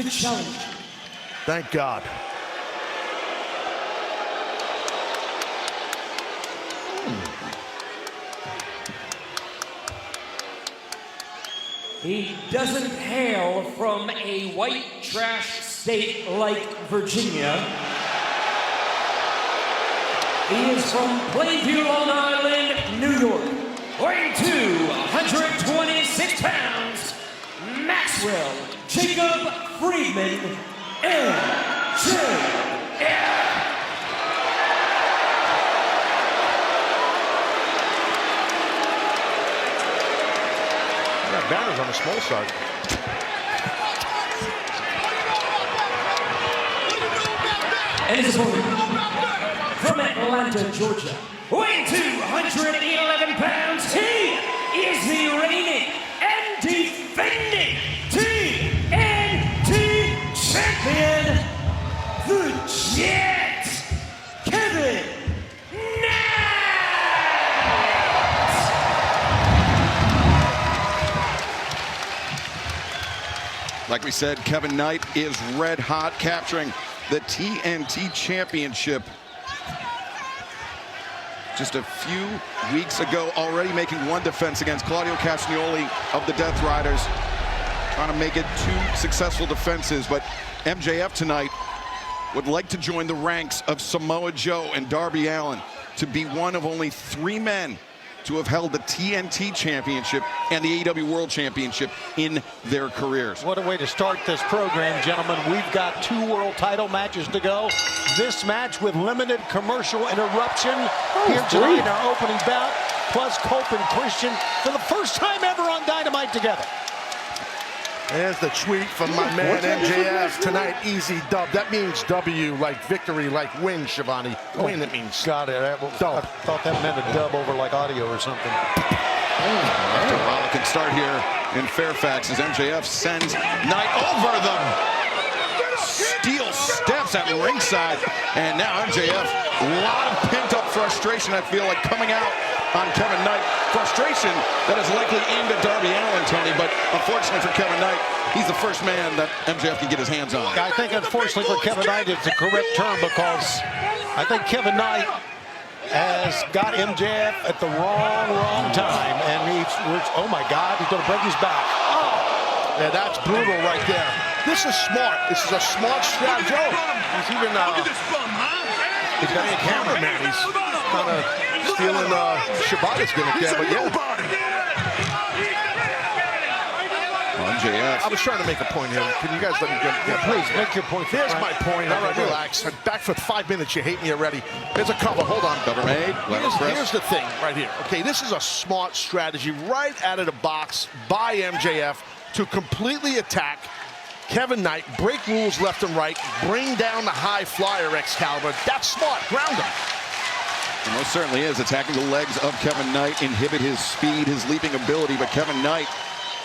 the challenge. Thank God. He doesn't hail from a white trash state like Virginia. He is from Plainview, Long Island, New York. Weighing 226 pounds, Maxwell Jacob Friedman, MJF. Banners on the small side. And his opponent from Atlanta, Georgia, weighing 211 pounds, he is the reigning and defending TNT champion, the Jet, Kevin. Like we said, Kevin Knight is red hot, capturing the TNT championship just a few weeks ago, already making one defense against Claudio Castagnoli of the Death Riders, trying to make it 2 successful defenses. But MJF tonight would like to join the ranks of Samoa Joe and Darby Allin to be one of only 3 men to have held the TNT Championship and the AEW World Championship in their careers. What a way to start this program, gentlemen. We've got 2 world title matches to go. This match with limited commercial interruption here tonight in our opening bout, plus Cope and Christian for the first time ever on Dynamite together. There's the tweet from my man MJF tonight. Easy dub. That means W, like victory, like win, Shivani. Win, that means got it. I thought that meant a dub over like audio or something. Well, it can start here in Fairfax as MJF sends Knight over the steel steps at ringside. And now MJF, a lot of pent-up frustration, I feel like, coming out on Kevin Knight. Frustration that is likely aimed at Darby Allin, Tony, but unfortunately for Kevin Knight, he's the first man that MJF can get his hands on. I think unfortunately for Kevin Knight, it's the correct term, because I think Kevin Knight has got MJF at the wrong time, and oh my God, he's going to break his back. Oh. Yeah, that's brutal right there. This is smart. This is a smart strategy. He's even he's got a cameraman. He's kind of stealing Shibata's gimmick there, but yeah. MJF. I was trying to make a point here. Can you guys let me get please make your point. There's my point. All right, relax. I'm back for 5 minutes. You hate me already. There's a cover. Hold on. Cover made. Here's the thing right here. Okay, this is a smart strategy right out of the box by MJF to completely attack Kevin Knight, break rules left and right, bring down the high flyer Excalibur. That's smart. Ground him. It most certainly is. Attacking the legs of Kevin Knight, inhibit his speed, his leaping ability, but Kevin Knight,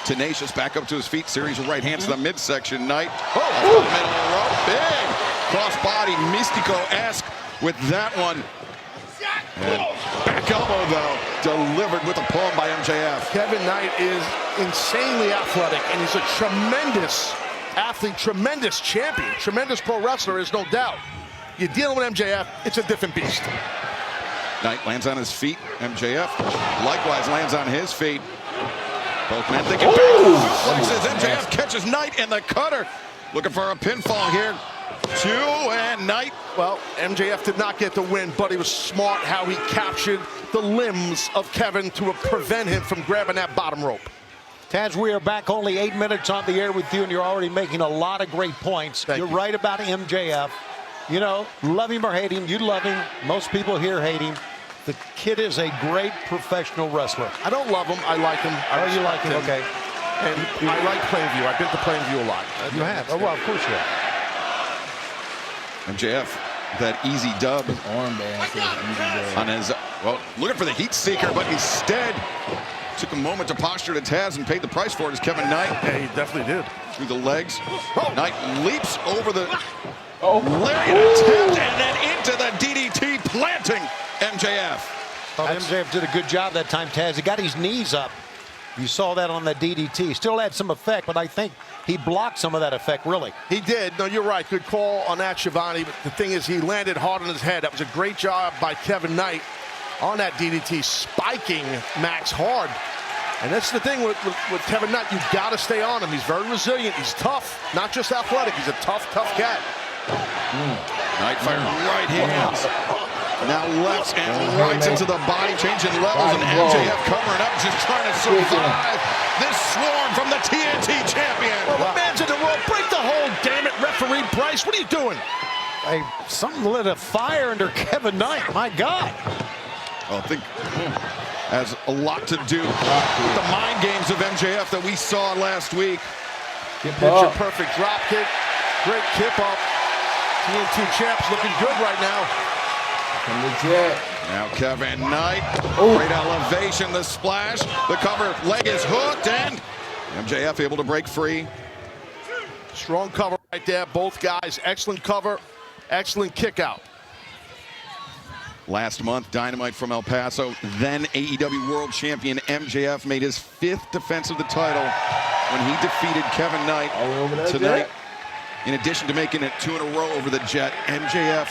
tenacious, back up to his feet, series of right hands to the midsection. Knight, off the middle of the rope, big crossbody, Mystico-esque with that one. And back elbow, though, delivered with a palm by MJF. Kevin Knight is insanely athletic, and he's a tremendous athlete, tremendous champion, tremendous pro wrestler, is no doubt. You're dealing with MJF, it's a different beast. Knight lands on his feet. MJF likewise lands on his feet. Both men thinking back. MJF catches Knight in the cutter. Looking for a pinfall here. 2 and Knight. Well, MJF did not get the win, but he was smart how he captured the limbs of Kevin to prevent him from grabbing that bottom rope. Taz, we are back only 8 minutes on the air with you, and you're already making a lot of great points. You're right about MJF. You know, love him or hate him, you love him. Most people here hate him. The kid is a great professional wrestler. I don't love him, I like him. You like him, okay. And I like Plainview. I've been to Plainview a lot. You have? Oh, well, of course you have. MJF, that easy dub. His armband says easy dub. On his, well, looking for the heat seeker, but instead took a moment to posture to Taz and paid the price for it as Kevin Knight. Yeah, he definitely did. Through the legs. Knight leaps over the lariat attempt and then into the DDT, planting MJF. Well, MJF did a good job that time, Taz. He got his knees up. You saw that on the DDT. Still had some effect, but I think he blocked some of that effect, really. He did. No, you're right. Good call on that, Shivani. But the thing is, he landed hard on his head. That was a great job by Kevin Knight on that DDT, spiking Max hard. And that's the thing with Kevin Knight. You've got to stay on him. He's very resilient. He's tough, not just athletic. He's a tough cat. Knight firing right hands. Now lefts and rights into the body, changing levels, and MJF covering up, just trying to survive this swarm from the TNT champion. Well, the man's in the rope. Break the hold, damn it, referee Bryce. What are you doing? Hey, something lit a fire under Kevin Knight. My God. I think has a lot to do with the mind games of MJF that we saw last week. Picture perfect drop kick. Great kip up. TNT champ's looking good right now. Now Kevin Knight, great elevation, the splash, the cover, leg is hooked, and MJF able to break free. Strong cover right there, both guys. Excellent cover, excellent kick out. Last month, Dynamite from El Paso, then AEW World Champion MJF made his 5th defense of the title when he defeated Kevin Knight tonight. In addition to making it 2 in a row over the Jet, MJF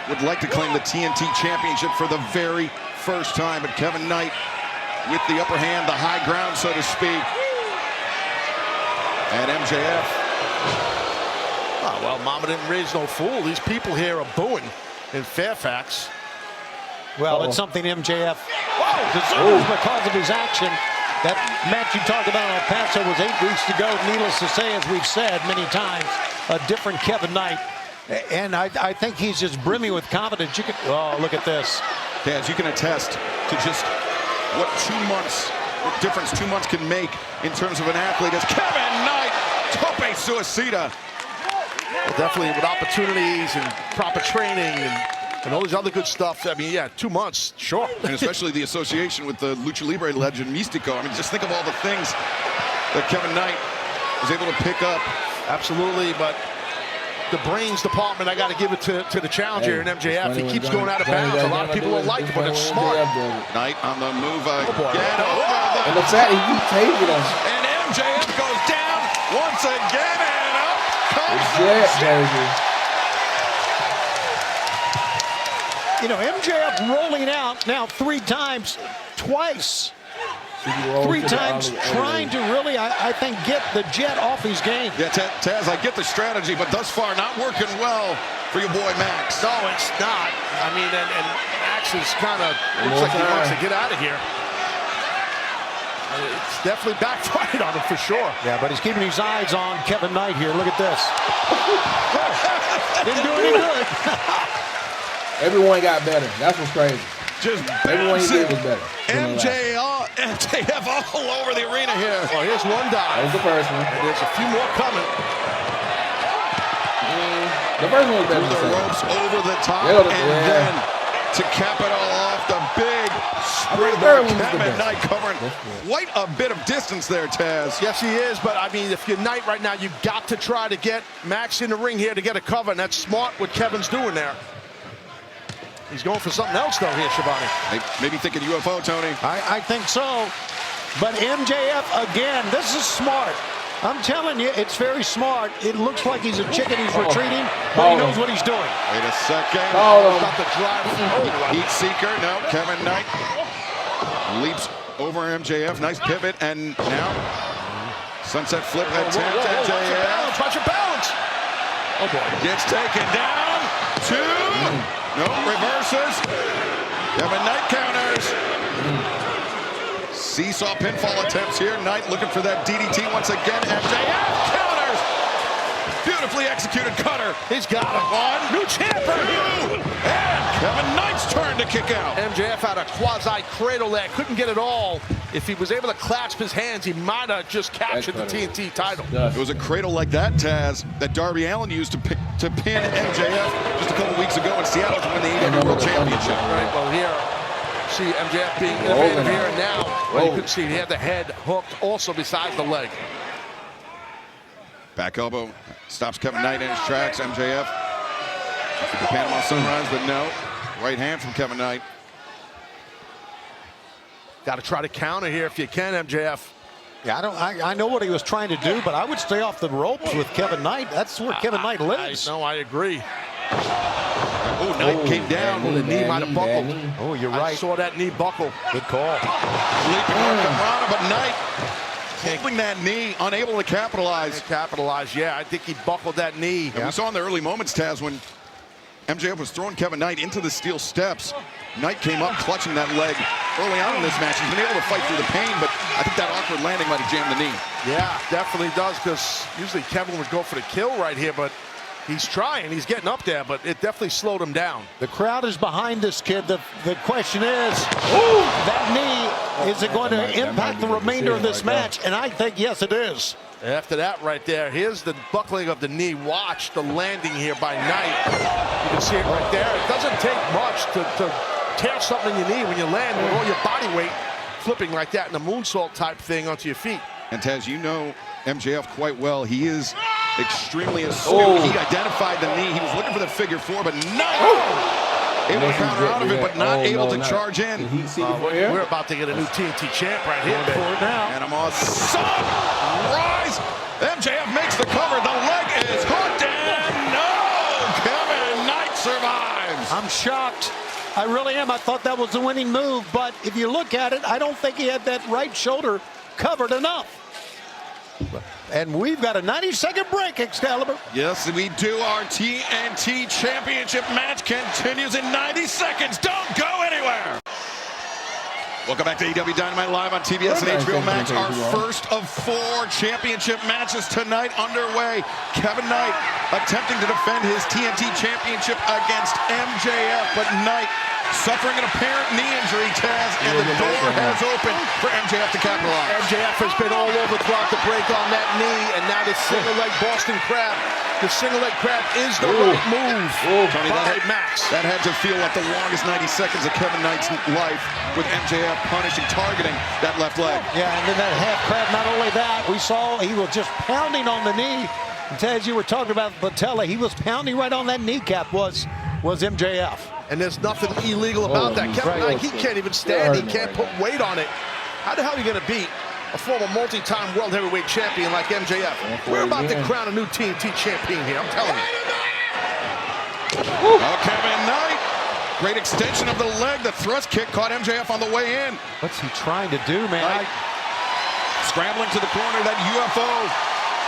would like to claim the TNT Championship for the very first time, but Kevin Knight with the upper hand, the high ground, so to speak. And MJF. Oh, well, Mama didn't raise no fool. These people here are booing in Fairfax. Well, it's something MJF deserves because of his action. That match you talked about in El Paso was 8 weeks ago. Needless to say, as we've said many times, a different Kevin Knight. And I think he's just brimming with confidence. You can, oh, look at this. As you can attest to just what difference 2 months can make in terms of an athlete as Kevin Knight, tope suicida. Well, definitely with opportunities and proper training and all these other good stuff. I mean, yeah, 2 months, sure. And especially the association with the Lucha Libre legend Místico. I mean, just think of all the things that Kevin Knight was able to pick up. Absolutely, but the brains department, I got to give it to the challenger in MJF. He keeps going out of bounds. A lot of people don't like it, but it's smart. Knight on the move boy. again over the... And the fact he keeps taking us. And MJF goes down once again, and up comes You know, MJF rolling out now 3 times, twice. 3 times trying to really, I think, get the Jet off his game. Yeah, Taz, I get the strategy, but thus far not working well for your boy Max. No, it's not. I mean, and Max is kind of looks like he wants to get out of here. It's definitely backfired on him for sure. Yeah, but he's keeping his eyes on Kevin Knight here. Look at this. Didn't do any good. Everyone got better. That's what's crazy. Just everyone he did was better. MJF all over the arena here. Well, here's one dive. That was the first one. And there's a few more coming. The first one was better. The ropes over the top, then to cap it all off, the big springboard. Kevin Knight covering quite a bit of distance there, Taz. Yes, he is, but I mean, if you're Knight right now, you've got to try to get Max in the ring here to get a cover, and that's smart what Kevin's doing there. He's going for something else, though, here, Shivani. Maybe thinking UFO, Tony. I think so. But MJF, again, this is smart. I'm telling you, it's very smart. It looks like he's a chicken. He's retreating, but he knows what he's doing. Wait a second. Stop the drive. Heat seeker. No, Kevin Knight leaps over MJF. Nice pivot, and now sunset flip attempt. MJF. Watch your balance. Oh, boy. Gets taken down. 2. No, reverses. Kevin Knight counters. Seesaw pinfall attempts here. Knight looking for that DDT once again. MJF counters. Beautifully executed cutter. He's got him. 1. New champ for 2. And Kevin Knight's turn to kick out. MJF had a quasi-cradle there. Couldn't get it all. If he was able to clasp his hands, he might have just captured the TNT title. It was a cradle like that, Taz, that Darby Allin used to pin MJF just a couple weeks ago in Seattle to win the AEW World Championship. Right, well, here, see MJF being innovative here and now. Well, you could see he had the head hooked also besides the leg. Back elbow stops Kevin Knight in his tracks. MJF the Panama Sunrise, but no. Right hand from Kevin Knight. Got to try to counter here if you can, MJF. Yeah, I know what he was trying to do, but I would stay off the ropes with Kevin Knight. That's where Kevin Knight lives. I agree. Oh, Knight came down. The knee might have buckled. Oh, you're I right. saw that knee buckle. Good call. Leaping Hurricanrana, but Knight holding that knee, unable to capitalize. Yeah, I think he buckled that knee. And we saw in the early moments, Taz, when MJF was throwing Kevin Knight into the steel steps. Knight came up clutching that leg early on in this match. He's been able to fight through the pain, but I think that awkward landing might have jammed the knee. Yeah, definitely does, because usually Kevin would go for the kill right here, but he's trying. He's getting up there, but it definitely slowed him down. The crowd is behind this kid. The question is, that knee, is it going to impact the remainder of this match? And I think, yes, it is. After that right there, here's the buckling of the knee. Watch the landing here by Knight. You can see it right there. It doesn't take much to tear something in your knee when you land with all your body weight flipping like that in a moonsault type thing onto your feet. And Taz, you know MJF quite well. He is extremely astute. He identified the knee. He was looking for the figure 4, but Knight able to counter out of it, but not able to charge in. We're about to get a new TNT champ right here. And I'm on sunrise. MJF makes the cover. The leg is hooked, and no! Kevin Knight survives. I'm shocked. I really am. I thought that was the winning move, but if you look at it, I don't think he had that right shoulder covered enough. And we've got a 90-second break, Excalibur. Yes, we do. Our TNT Championship match continues in 90 seconds. Don't go anywhere. Welcome back to AEW Dynamite live on TBS and HBO Max. Our first of 4 championship matches tonight underway. Kevin Knight attempting to defend his TNT Championship against MJF, but Knight suffering an apparent knee injury, Taz, and the door has opened for MJF to capitalize. MJF has been all over throughout the break on that knee, and now the single leg Boston Crab. The single leg crab is the right move. Tony, that had to feel like the longest 90 seconds of Kevin Knight's life, with MJF punishing, targeting that left leg. Yeah, and then that half crab, not only that, we saw he was just pounding on the knee. And Taz, you were talking about Patella, he was pounding right on that kneecap, was MJF. And there's nothing illegal about that. Kevin Knight, he can't even stand. He can't put weight on it. How the hell are you going to beat a former multi-time world heavyweight champion like MJF? We're about to crown a new TNT champion here, I'm telling you. Oh, Kevin Knight. Great extension of the leg. The thrust kick caught MJF on the way in. What's he trying to do, man? Scrambling to the corner, that UFO.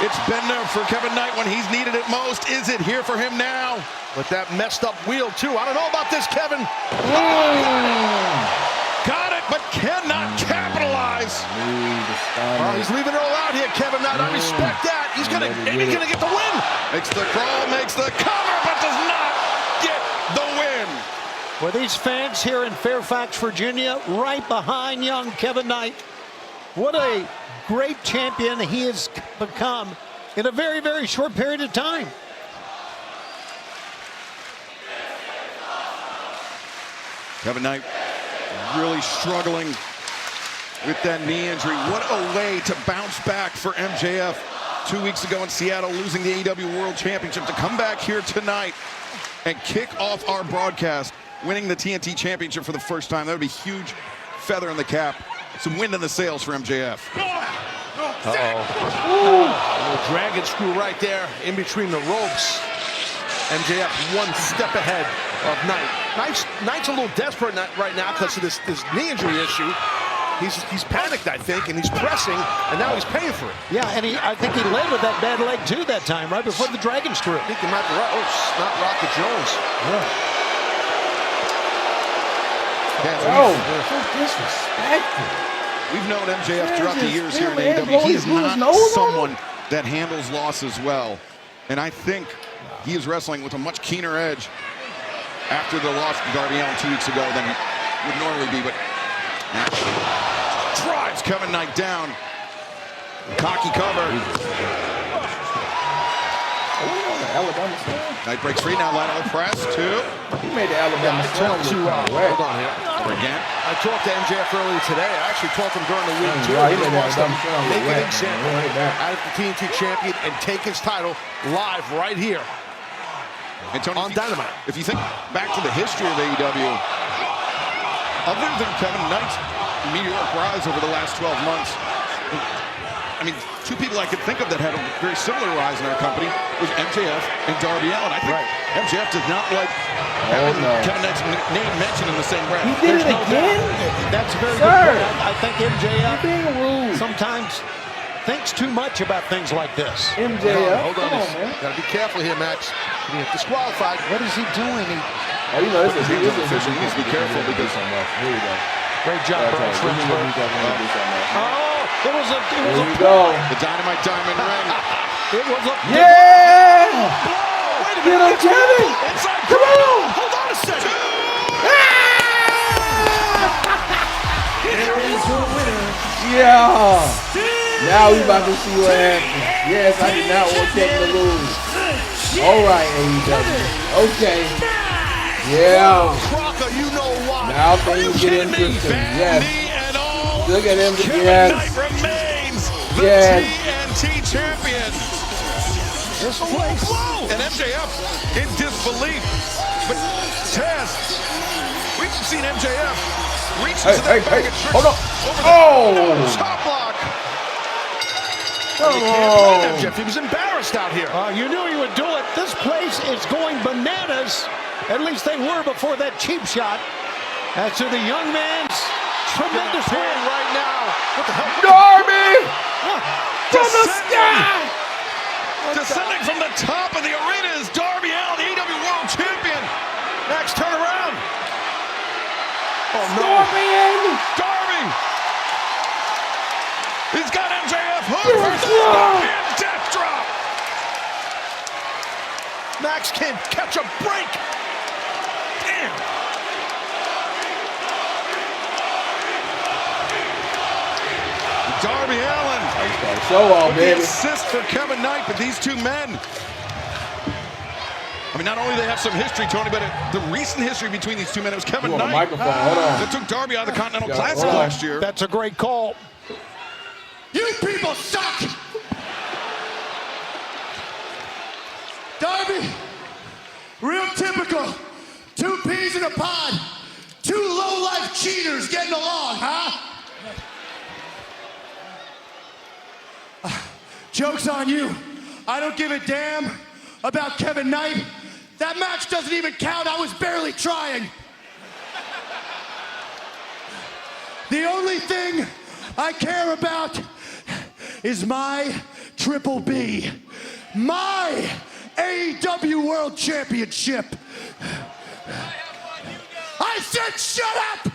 It's been there for Kevin Knight when he's needed it most. Is it here for him now? With that messed up wheel, too. I don't know about this, Kevin. Got it, but cannot capitalize. Well, he's leaving it all out here, Kevin Knight. I respect that. He's gonna get the win. Makes the crawl, makes the cover, but does not get the win. Well, these fans here in Fairfax, Virginia, right behind young Kevin Knight. What a great champion he has become in a very, very short period of time. Kevin Knight really struggling with that knee injury. What a way to bounce back for MJF 2 weeks ago in Seattle, losing the AEW World Championship, to come back here tonight and kick off our broadcast, winning the TNT Championship for the first time. That would be a huge feather in the cap. Some wind in the sails for MJF. A dragon screw right there in between the ropes. MJF one step ahead of Knight. Knight's a little desperate right now because of this knee injury issue. He's panicked, I think, and he's pressing, and now he's paying for it. Yeah, and I think he led with that bad leg too that time, right before the dragon screw. I think he might be right. Oh, not Rocket Jones. So disrespectful. We've known MJF throughout the years here in AEW. He is not someone that handles losses well, and I think he is wrestling with a much keener edge after the loss to Darby Allin 2 weeks ago than he would normally be, but drives Kevin Knight down. Cocky cover. Knight breaks free now, lateral press, 2. He made the Alabama slam. Hold on here. Again. I talked to MJF earlier today. I actually talked to him during the week, too. Right, He wants to make an right. example out of the TNT champion and take his title live right here. And Tony, on Dynamite. If you think back to the history of AEW, other than Kevin Knight's meteoric rise over the last 12 months, I mean, two people I could think of that had a very similar rise in our company was MJF and Darby Allin. I think MJF does not like having Kevin Knight's name mentioned in the same breath. He did it again? That's a very Sir. good point. I think MJF You're being rude. sometimes thinks too much about things like this. MJF, Hold on, come on, man. gotta be careful here, Max. You get disqualified. What is he doing? Oh, you know, this is official. He needs to be careful because here we go. Great job, Bryce Remsburg. Oh, it was a Here we go. the Dynamite Diamond ring. It was a Yeah! Wait a Get him, minute. Kevin! Inside. Come on! Hold on a second. There is your winner. Yeah! Now we about to see what happens. Yes, I did not want Kevin to lose. All right, AEW. Okay. Yeah. Crocker, you know why. Now things get interesting. Yes. Look at him. Kevin Yes. Knight remains the Yes. TNT champion. this place. Whoa! And MJF in disbelief. But Taz, we've seen MJF reach into that bag of tricks. Hold on. Over the top block. Come You can't blame on. him, Jeff. He was embarrassed out here. You knew he would do it. This place is going bananas. At least they were before that cheap shot. As to the young man's tremendous win right now. What the hell? Darby! From the Descending. sky! Descending from the top of the arena is Darby Allin, the AEW World Champion. Max, turn around. Oh, no. Darby! Darby! He's got MJF hooked Yes, for the sir. Scorpion death drop. Max can't catch a break. Damn. Darby Allin. Show off, The baby. assist for Kevin Knight, but these two men. I mean, not only do they have some history, Tony, but the recent history between these two men, it was Kevin You want a Knight microphone? Hold on. that took Darby out of the Continental Yeah, Classic hold on. last year. That's a great call. You people suck! Darby, real typical. 2 peas in a pod. 2 low-life cheaters getting along, huh? Joke's on you. I don't give a damn about Kevin Knight. That match doesn't even count. I was barely trying. The only thing I care about is my Triple B. My AEW World Championship. I said shut up!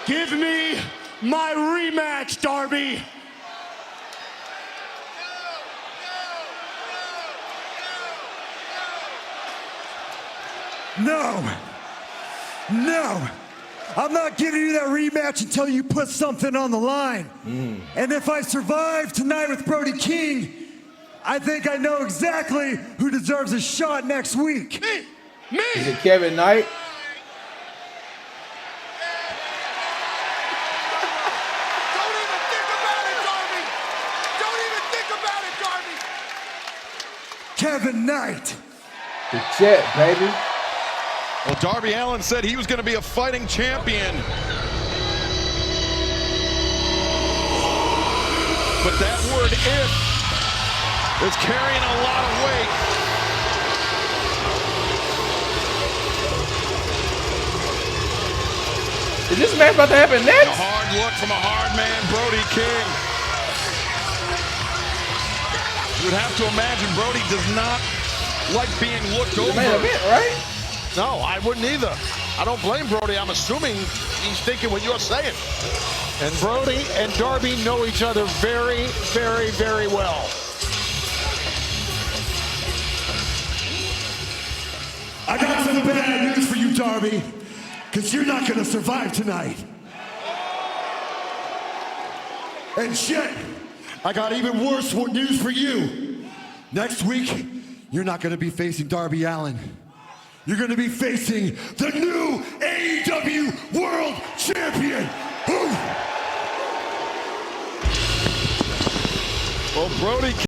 Give me my rematch, Darby. No. No. I'm not giving you that rematch until you put something on the line. And if I survive tonight with Brody King, I think I know exactly who deserves a shot next week. Me! Is it Kevin Knight? Don't even think about it, Darby! Don't even think about it, Darby! Kevin Knight. The jet, baby. Well, Darby Allin said he was going to be a fighting champion. But that word "if" is carrying a lot of weight. Is this match about to happen A next? hard look from a hard man, Brody King. You would have to imagine Brody does not like being looked over. Main event, right? No, I wouldn't either. I don't blame Brody. I'm assuming he's thinking what you're saying. And Brody and Darby know each other very, very, very well. I got some bad news for you, Darby, because you're not going to survive tonight. And shit, I got even worse news for you. Next week, you're not going to be facing Darby Allin. You're going to be facing the new AEW World Champion. Well, Brody